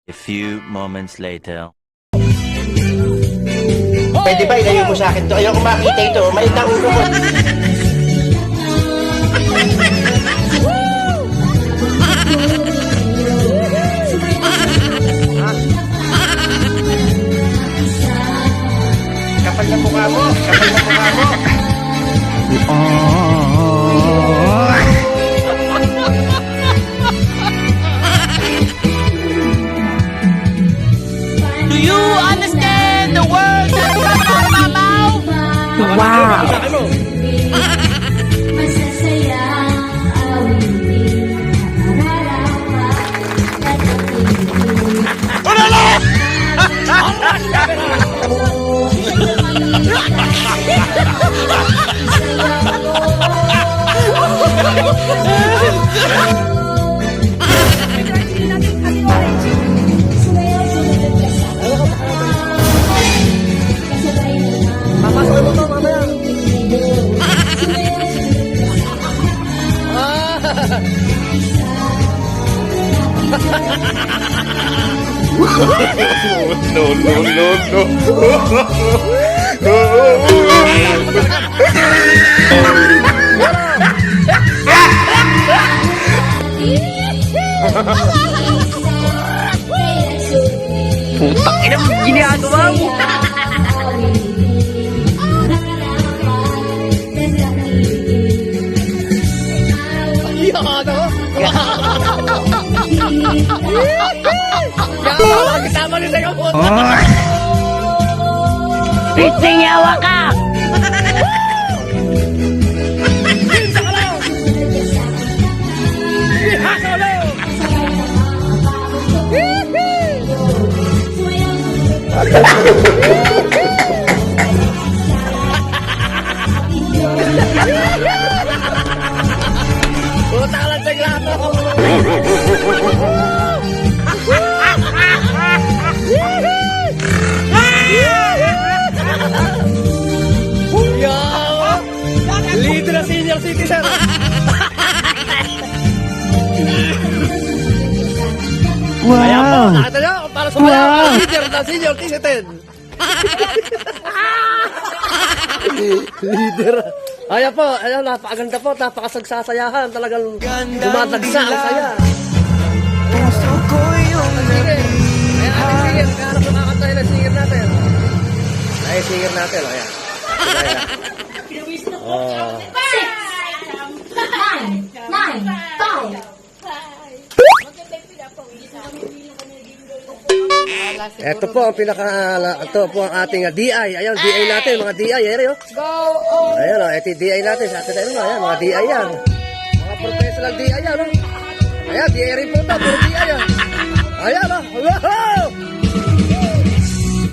A few moments later. Pwede ba ilayo mo sa akin to? Ayoko makita ito. Maliit ang ulo ko. Kapal na mukha mo. Kapal na mukha mo. Do you understand the words that come out of my mouth? Wow. Masasaya ang awitin at nararapat Papasok mo to mamaya. Putang ina, ginagawa mo! Kasama nyo sa'yo po. Piting yawa ka! Puta lang sa glato. Leader na senior citizen. Wow! Ayan po, nakita nyo kung para sumaya ang leader na senior citizen. Leader. Ayan po, ayan, napakaganda po, napakasagsasayahan, talagang dumadagsa ang saya. Puso ko yung Ayan, ating singer, kaya na kumakantay na singer natin. Ay, singer natin, ayan. Oh. 9, 5. Ito po ang ito po ang ating DI. Ayan, DI natin, mga DI. Ayan, ayan, ito yung DI natin. Sa atin, ayan, mga DI yan. Mga professional DI yan, no? Ayan, DI rin po ito, puro DI yan. Ayan, wow!